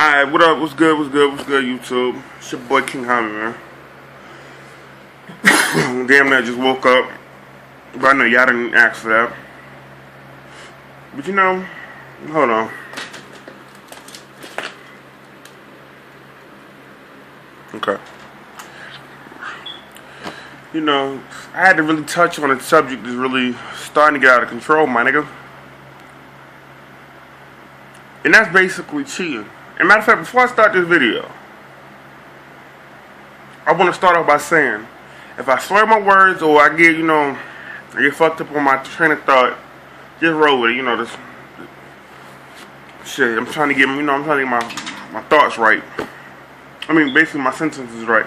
Alright, what up? What's good? YouTube? It's your boy King Homi, man. Damn, I just woke up. But I know y'all didn't ask for that. But you know, hold on. Okay. You know, I had to really touch on a subject that's really starting to get out of control, my nigga. And that's basically cheating. As a matter of fact, before I start this video, I want to start off by saying, if I slur my words or I get, I get fucked up on my train of thought, just roll with it, this shit. I'm trying to get, my thoughts right. I mean, basically my sentences right.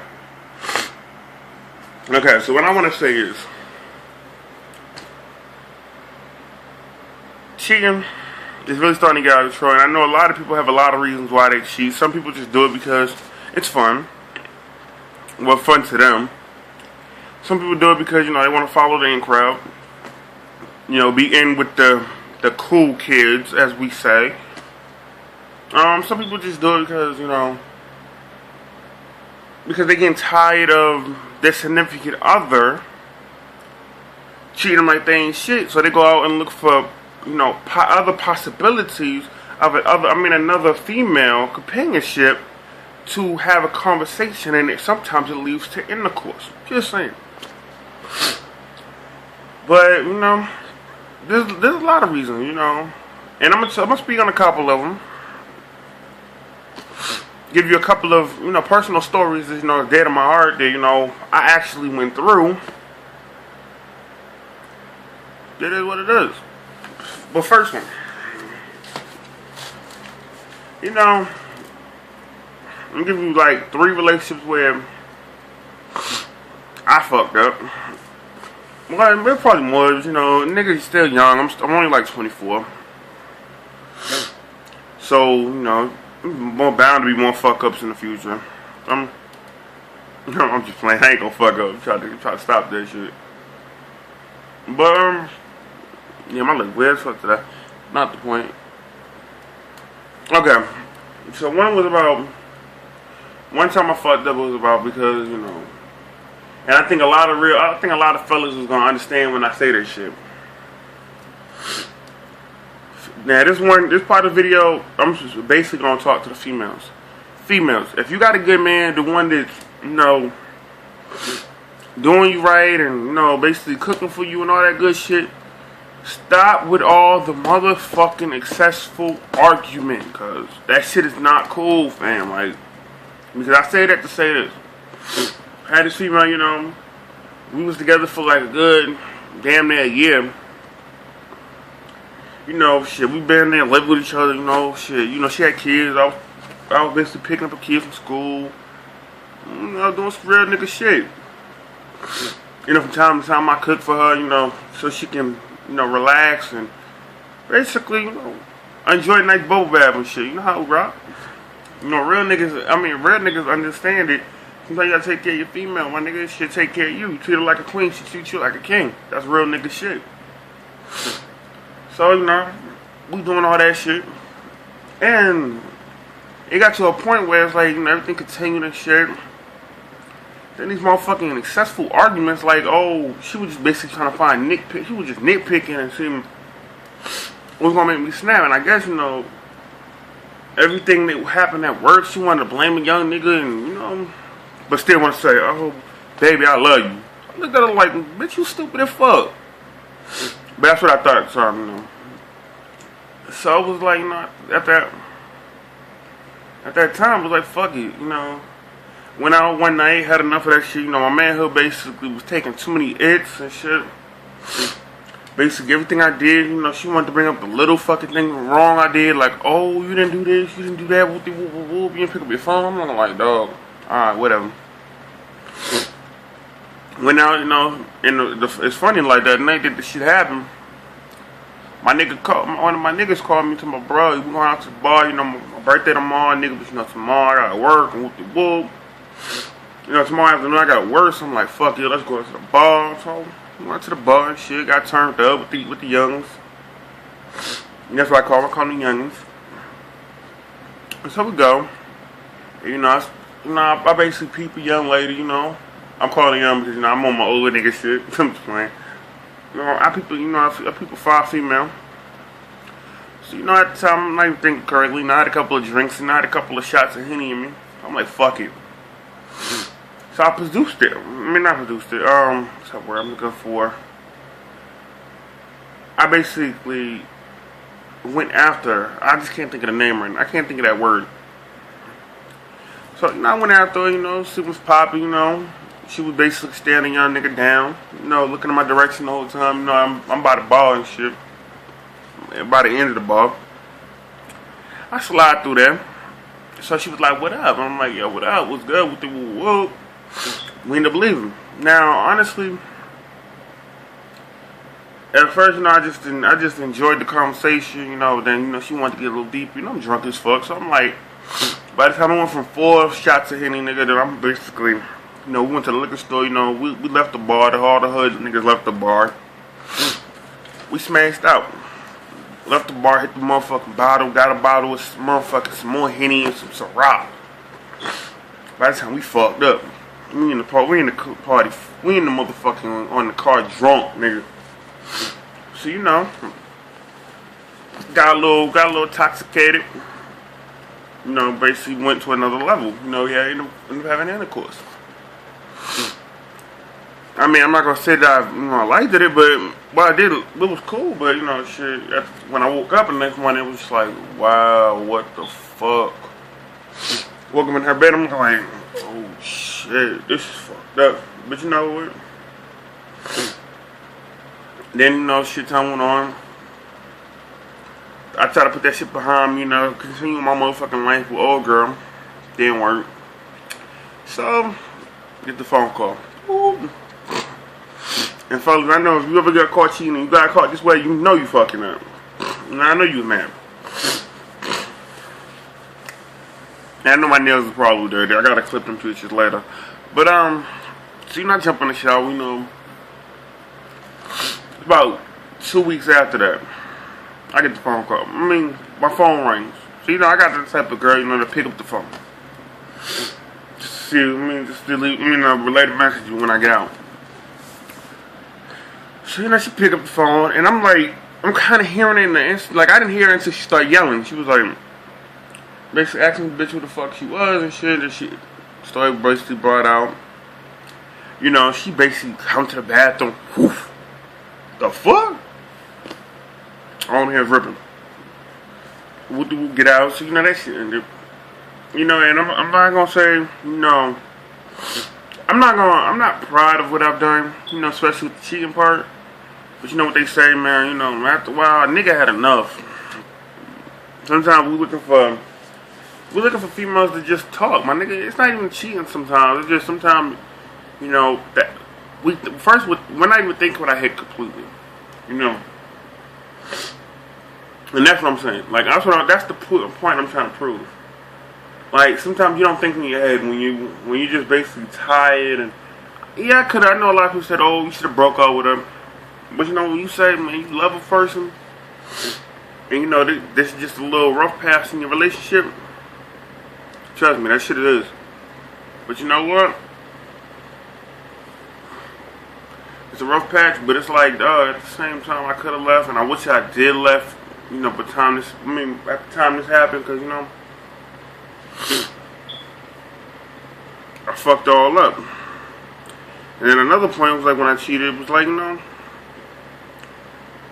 Okay, so what I want to say is, cheating is really starting to get out of control, and I know a lot of people have a lot of reasons why they cheat. Some people just do it because it's fun. Well, fun to them. Some people do it because, they want to follow the in crowd. Be in with the cool kids, as we say. Some people just do it because, because they're getting tired of their significant other treating them like they ain't shit. So they go out and look for, other possibilities of another female companionship to have a conversation, and sometimes it leads to intercourse. Just saying. But there's a lot of reasons, and I'm gonna speak on a couple of them. Give you a couple of personal stories that dead to my heart that I actually went through. It is what it is. But first one, I'm gonna give you like 3 relationships where I fucked up. Well, there's probably more. Niggas still young. I'm only like 24, so more bound to be more fuck ups in the future. I'm just playing. I ain't gonna fuck up. Try to stop that shit. But yeah, my look weird as fuck today. Not the point. Okay, so one time I fucked up was about because and I think a lot of fellas is gonna understand when I say this shit. Now this part of the video, I'm just basically gonna talk to the females. Females, if you got a good man, the one that's doing you right and basically cooking for you and all that good shit, stop with all the motherfucking excessful argument, cause that shit is not cool, fam. Like, because I say that to say this. I had this female, we was together for like a good damn near a year. Shit, we been there, lived with each other, shit. She had kids. I was basically picking up a kid from school. Doing some real nigga shit. From time to time I cook for her, so she can, relax and basically, enjoy a nice bubble bath and shit. You know how it rock. Real niggas understand it. Sometimes you gotta take care of your female. My nigga should take care of you. You treat her like a queen, she treat you like a king. That's real nigga shit. So, we doing all that shit. And it got to a point where it's like, everything continued and shit. Then these motherfucking successful arguments, like, oh, she was just basically trying to find nitpick. She was just nitpicking and seeing what was gonna make me snap. And I guess, everything that happened at work, she wanted to blame a young nigga and, but still want to say, oh, baby, I love you. I looked at her like, bitch, you stupid as fuck. But that's what I thought at the time, So it was like, at that time, it was like, fuck it, Went out one night, had enough of that shit. My manhood basically was taking too many hits and shit. Basically, everything I did, she wanted to bring up the little fucking thing wrong I did. Like, oh, you didn't do this, you didn't do that, whoop, whoop, whoop, whoop. You didn't pick up your phone. I'm like, dog, alright, whatever. Went out, and it's funny, like that night that the shit happened, one of my niggas called me to my bro, we going out to the bar, my birthday tomorrow, nigga, but tomorrow I gotta work, and whoop the whoop. Tomorrow afternoon I gotta work, so I'm like, fuck it, let's go to the bar. So we went to the bar and shit, got turned up with the youngins. And that's what I call them youngins. So we go. You know, I basically peep a young lady. You know, I'm calling young because I'm on my older nigga shit. I'm just playing. I people, I people 5 female. So at the time, I'm not even thinking correctly. I had a couple of drinks and I had a couple of shots of Henny in me. I'm like, fuck it. So I produced it. Not produced it. What's that word I'm looking for? I basically went after her. I just can't think of the name right now. I can't think of that word. So, I went after her, she was popping, She was basically staring a young nigga down, looking in my direction the whole time. I'm by the ball and shit. By the end of the ball. I slide through there. So she was like, what up? And I'm like, yo, what up? What's good with the whoop? We ended up leaving. Now, honestly, at first, I just enjoyed the conversation, then, she wanted to get a little deeper. I'm drunk as fuck. So I'm like, by the time I went from 4 shots of Henny, nigga, then I'm basically, we went to the liquor store, we left the bar, all the hood niggas left the bar. We smashed out. Left the bar, hit the motherfucking bottle, got a bottle with some more Henny and some Ciroc. By the time we fucked up, we in the party, we in the motherfucking on the car drunk, nigga. So got a little intoxicated. Basically went to another level. Yeah, ended up having intercourse. I'm not gonna say that I liked it, but what I did, it was cool. But shit. When I woke up the next morning, it was just like, wow, what the fuck? Woke up in her bed, I'm like, oh shit, this is fucked up. But you know what? Then shit time went on. I tried to put that shit behind me, continue my motherfucking life with old girl. Didn't work. So, get the phone call. Ooh. And fellas, I know if you ever got caught cheating and you got caught this way, you know you fucking up. And I know you was mad. And I know my nails are probably dirty. I gotta clip them pictures later. But, so I jump in the shower, About 2 weeks after that, I get the phone call. My phone rings. So, I got the type of girl, to pick up the phone. Just to leave, relay the message when I get out. So, she picked up the phone, and I'm like, I'm kind of hearing it in the instant. Like, I didn't hear it until she started yelling. She was like, basically asking the bitch who the fuck she was and shit, and she started basically brought out. She basically come to the bathroom. Whoof. The fuck? On here ripping. We'll get out. So, that shit ended. And I'm not gonna say, I'm not proud of what I've done, especially with the cheating part. But what they say, man, after a while, a nigga had enough. Sometimes we're looking for females to just talk. My nigga, it's not even cheating sometimes. It's just sometimes, that we're not even thinking what I hit completely. And that's what I'm saying. Like, that's the point I'm trying to prove. Like, sometimes you don't think in your head when you just basically tired and yeah, I know a lot of people said, oh, you should have broke up with her. But when you say, man, you love a person and this is just a little rough patch in your relationship, trust me, that shit it is. But you know what? It's a rough patch, but it's like, at the same time I could have left, and I wish I did left, but at the time this happened, because, I fucked all up. And then another point was like when I cheated, it was like,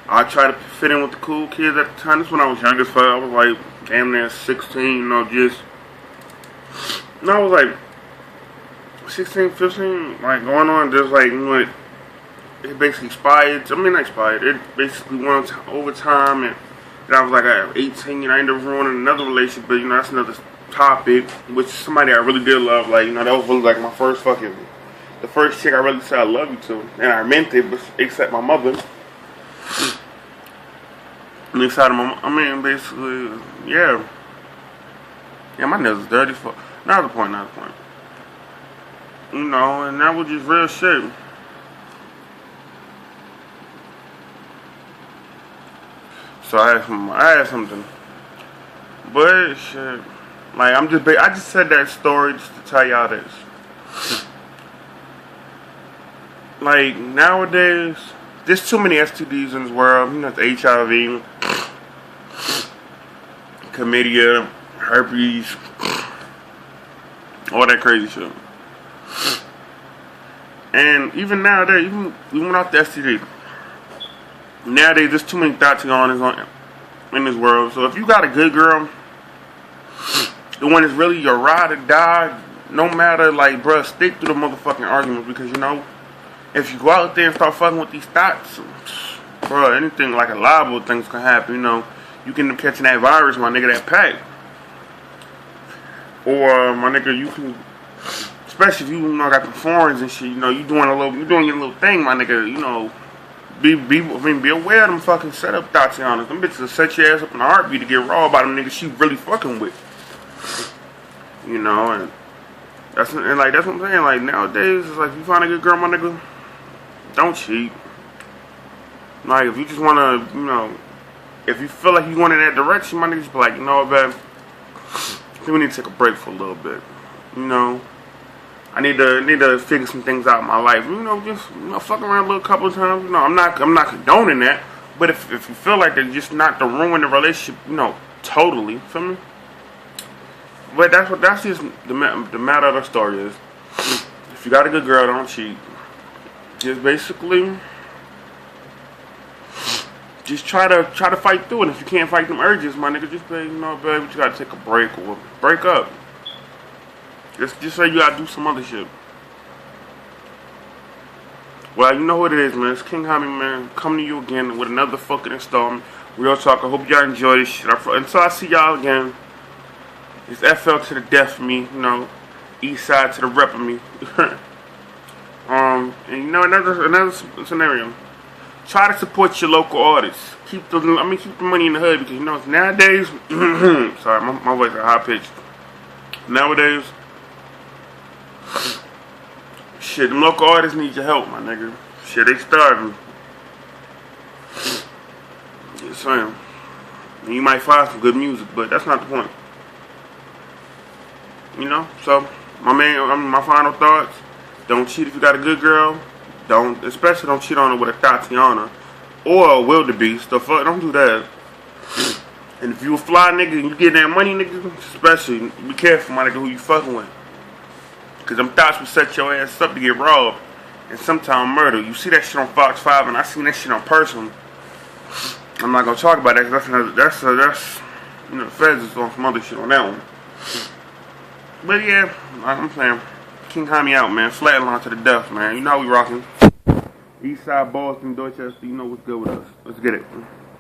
I tried to fit in with the cool kids at the time. This is when I was young as fuck. I was like, damn near 16, I was like 16, 15, like going on just like, it basically expired. Not expired. It basically went over time, and I was like, at 18, I ended up ruining another relationship, but that's another topic, which is somebody I really did love. Like, that was really like the first chick I really said I love you to, and I meant it, but except my mother. And inside of basically, yeah. Yeah, my nails is dirty fuck. Another point. And that was just real shit. So I had something. But shit. Like, I just said that story just to tell y'all this. Like, nowadays, there's too many STDs in this world. You know, it's HIV, chlamydia, herpes, all that crazy shit. And even nowadays, even without the STD, nowadays there's too many Tatianas in this world. So if you got a good girl, the one that's really your ride or die, no matter, like, bruh, stick to the motherfucking arguments, because, you know, if you go out there and start fucking with these thoughts, bruh, anything like a liable things can happen, you know. You can end up catching that virus, my nigga, that pack. Or, my nigga, you can, especially if you know, got the foreigns and shit, you know, you doing your little thing, my nigga, you know. Be aware of them fucking setup Tatianas. Them bitches will set your ass up in a heartbeat to get raw by them niggas she really fucking with. You know, and that's what I'm saying. Like, nowadays, it's like, if you find a good girl, my nigga, don't cheat. Like, if you just wanna, you know, if you feel like you want in that direction, my nigga, just be like, you know what, babe, I think we need to take a break for a little bit. You know, I need to figure some things out in my life. You know, just, you know, fuck around a little couple of times. You know, I'm not condoning that. But if you feel like they're just not to ruin the relationship, you know, totally, feel me? But that's just the matter of the story is, if you got a good girl, don't cheat. Just basically, just try to fight through it. If you can't fight them urges, my nigga, just say, you know, baby, you gotta take a break or break up. Just say you gotta do some other shit. Well, you know what it is, man. It's King Homi, man. Coming to you again with another fucking installment. Real talk. I hope y'all enjoy this shit. Until I see y'all again, it's FL to the death for me, you know. East side to the rep of me. And you know, another scenario. Try to support your local artists. Keep the money in the hood, because, you know, nowadays, sorry, my voice is high pitched. Nowadays, shit, them local artists need your help, my nigga. Shit, they starving. Just saying. And you might find some good music, but that's not the point. You know? So, my final thoughts. Don't cheat if you got a good girl. Especially don't cheat on her with a Tatiana. Or a wildebeest. The fuck, don't do that. And if you a fly nigga and you get that money, nigga, especially, be careful, my nigga, who you fucking with. Because them thoughts will set your ass up to get robbed and sometimes murder. You see that shit on Fox 5, and I seen that shit on Personal. I'm not going to talk about that, because that's, you know, the feds is on some other shit on that one. But yeah, like I'm saying, King Homi out, man. Flatline to the death, man. You know how we rocking. Eastside, Boston, Dorchester, you know what's good with us. Let's get it.